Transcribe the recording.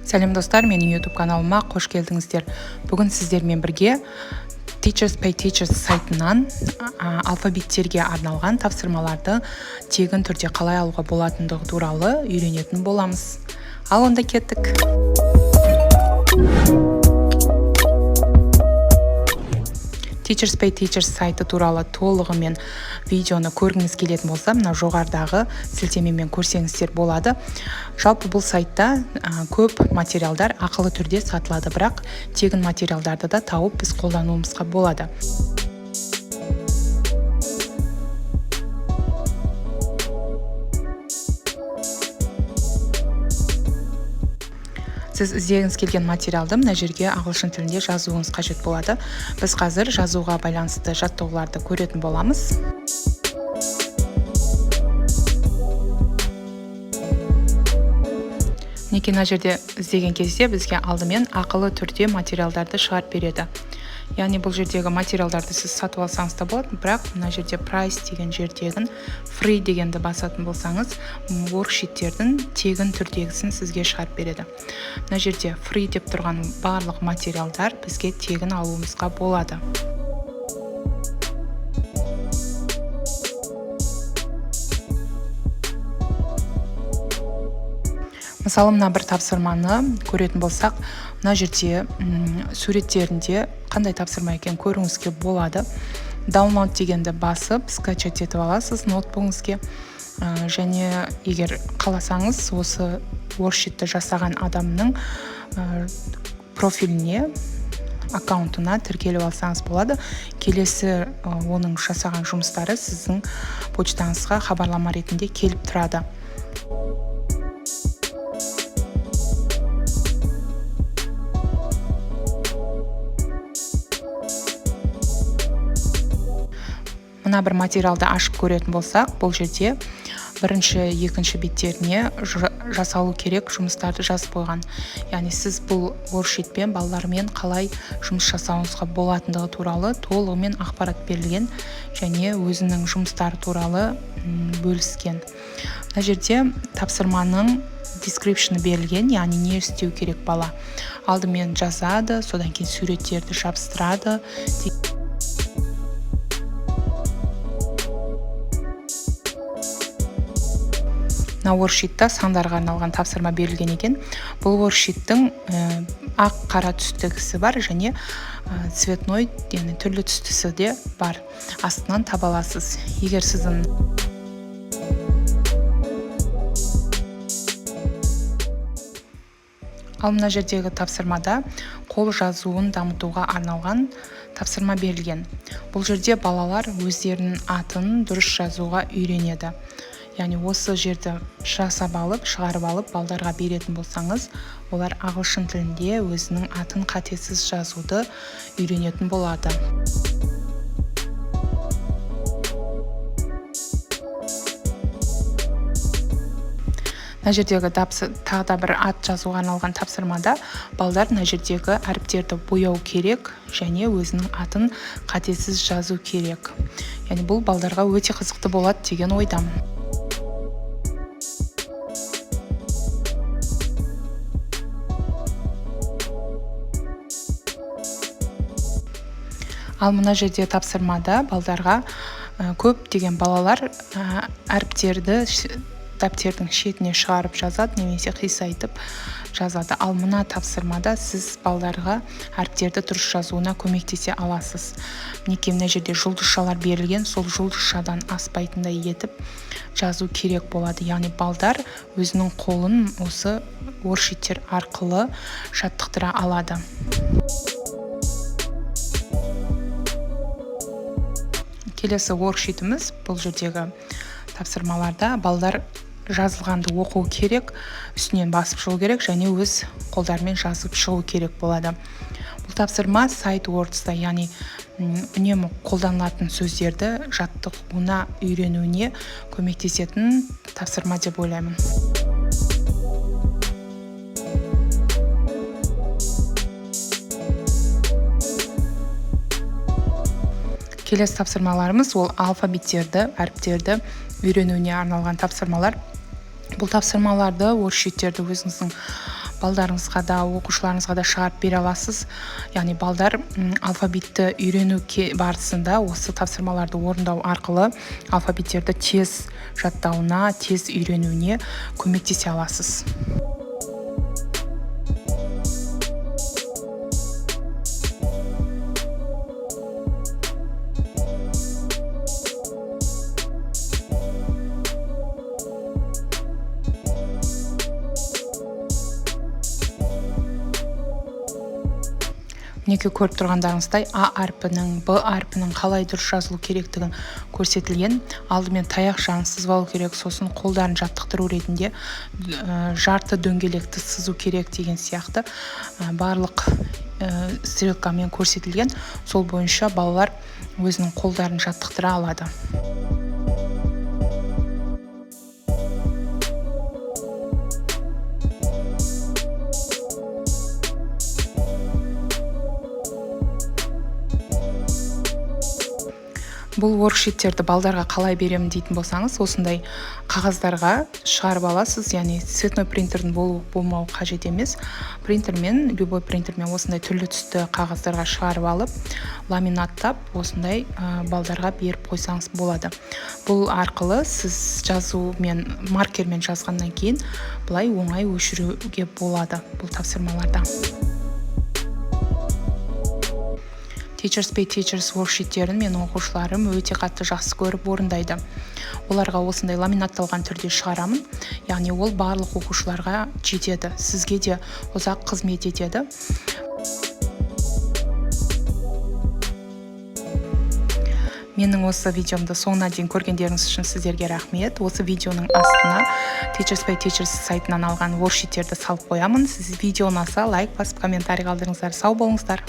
Сәлем достар, менің YouTube каналыма қош келдіңіздер. Бүгін сіздермен бірге Teachers Pay Teachers сайтынан алфавиттерге арналған тапсырмаларды тегін түрде қалай алуға болатындығы туралы үйренетін боламыз. Ал онда кеттік. Teachers Pay Teachers сайты туралы толығымен видеоны көргіңіз келетін болса, мына жоғарыдағы сілтемемен көрсеңіздер болады. Жалпы бұл сайтта көп материалдар ақылы түрде сатылады, бірақ тегін материалдарды да тауып біз қолдануымызға болады. Сіз іздегіңіз келген материалды мына жерге ағылшын тілінде жазуыңыз қажет болады. Біз қазір жазуға байланысты жаттығуларды көретін боламыз. Неке мына жерде іздеген кезде бізге алдымен ақылы түрде материалдарды шығарып береді. Яғни бұл жердегі материалдарды сіз сатып алсаңыз да болады, бірақ мына жерде price деген жердегін free дегенді басатын болсаңыз, worksheetтердің тегін түрдегісін сізге шығарып береді. Мына жерде free деп тұрған барлық материалдар бізге тегін алуымызға болады. Мысалы, мына бір тапсырманы көретін болсақ, мына жерде суреттерінде қандай тапсырма екен көруіңізге болады. Download дегенді басып, скачать етіп аласыз ноутбугіңізге. Және егер қаласаңыз, осы worksheetті жасаған адамның профиліне, аккаунтына тіркеліп алсаңыз болады. Келесі оның жасаған жұмыстары сіздің почтаңызға хабарлама ретінде келіп тұрады. Мына бір материалды ашып көретін болсақ, бұл жерде бірінші, екінші беттеріне жасалу керек жұмыстарды жазып қойған. Яғни сіз бұл worksheetпен балалармен қалай жұмыс жасауыңызға болатындығы туралы толығымен ақпарат берілген және өзінің жұмыстары туралы бөліскен. Мына жерде тапсырманың description берілген, яғни не істеу керек бала. Алдымен жазады, содан кейін суреттерді жабыстырады. Мына worksheetта сандарға арналған тапсырма берілген екен. Бұл worksheettің ақ қара түстісі бар және цветной, яғни түрлі түстісі де бар. Астынан таба аласыз. Егер сіздің Ал мына жердегі тапсырмада қол жазуын дамытуға арналған тапсырма берілген. Бұл жерде балалар өздерінің атын дұрыс жазуға үйренеді. Яғни осы жерді жасап алып, шығарып алып, балдарға беретін болсаңыз, олар ағылшын тілінде өзінің атын қатесіз жазуды үйренетін болады. Мына жердегі тағы да бір ат жазуға арналған тапсырмада балдар мына жердегі әріптерді бояу керек және өзінің атын қатесіз жазу керек. Яғни бұл балдарға өте қызықты болады деген ойдамын. Ал мына жерде тапсырмада балдарға көптеген балалар әріптерді дәптердің шетіне шығарып жазады, немесе қисайтып жазады. Ал мына тапсырмада сіз балдарға әріптерді дұрыс жазуына көмектесе аласыз. Мінекей мына жерде жұлдызшалар берілген, сол жұлдызшадан аспайтындай етіп жазу керек болады. Яғни балдар өзінің қолын осы worksheettер арқылы жаттықтыра алады. Келесі worksheetіміз бұл жердегі тапсырмаларда балдар жазылғанды оқу керек, үстінен басып шығу керек және өз қолдарымен жазып шығу керек болады. Бұл тапсырма сайт words'та, яғни үнемі қолданылатын сөздерді жаттығуына, үйренуіне көмектесетін тапсырма деп ойлаймын. Келесі тапсырмаларымыз ол алфавиттерді, әріптерді үйренуіне арналған тапсырмалар. Бұл тапсырмаларды, worksheetтерді өзіңіздің балдарыңызға да оқушыларыңызға да шығарып бере аласыз. Яғни балдар алфавитті үйрену барысында осы тапсырмаларды орындау арқылы алфавиттерді тез жаттауына, тез үйренуіне көмектесе аласыз. Мінекей көріп тұрғандарыңыздай А әрпінің, Б әрпінің қалай дұрыс жазылу керектігін көрсетілген. Алдымен таяқ жағын сызып алу керек, сосын қолдарын жаттықтыру ретінде жарты дөңгелекті сызу керек деген сияқты барлық стрелкамен көрсетілген. Сол бойынша балалар өзінің қолдарын жаттықтыра алады. Бұл воркшиттерді балдарға қалай беремін дейтін болсаңыз, осындай қағаздарға шығарып аласыз, яғни цветной принтердің болмауы қажет емес. Любой принтермен осындай түрлі түсті қағаздарға шығарып алып, ламинаттап, осындай балдарға беріп қойсаңыз болады. Бұл арқылы сіз маркермен жазғаннан кейін бұлай оңай өшіруге болады бұл тапсырмаларда. Teachers Pay Teachers воркшиттерін менің оқушыларым өте қатты жақсы көріп орындайды. Оларға осындай ламинатталған түрде шығарамын, яғни ол барлық оқушыларға жетеді, сізге де ұзақ қызмет етеді. Менің осы видеомды соңына дейін көргендеріңіз үшін сіздерге рахмет. Осы видеоның астына Teachers Pay Teachers сайтынан алған воркшиттерді салып қоямын. Сіз видео ұнаса лайк басып комментарий қалдырыңыздар. Сау болыңыздар.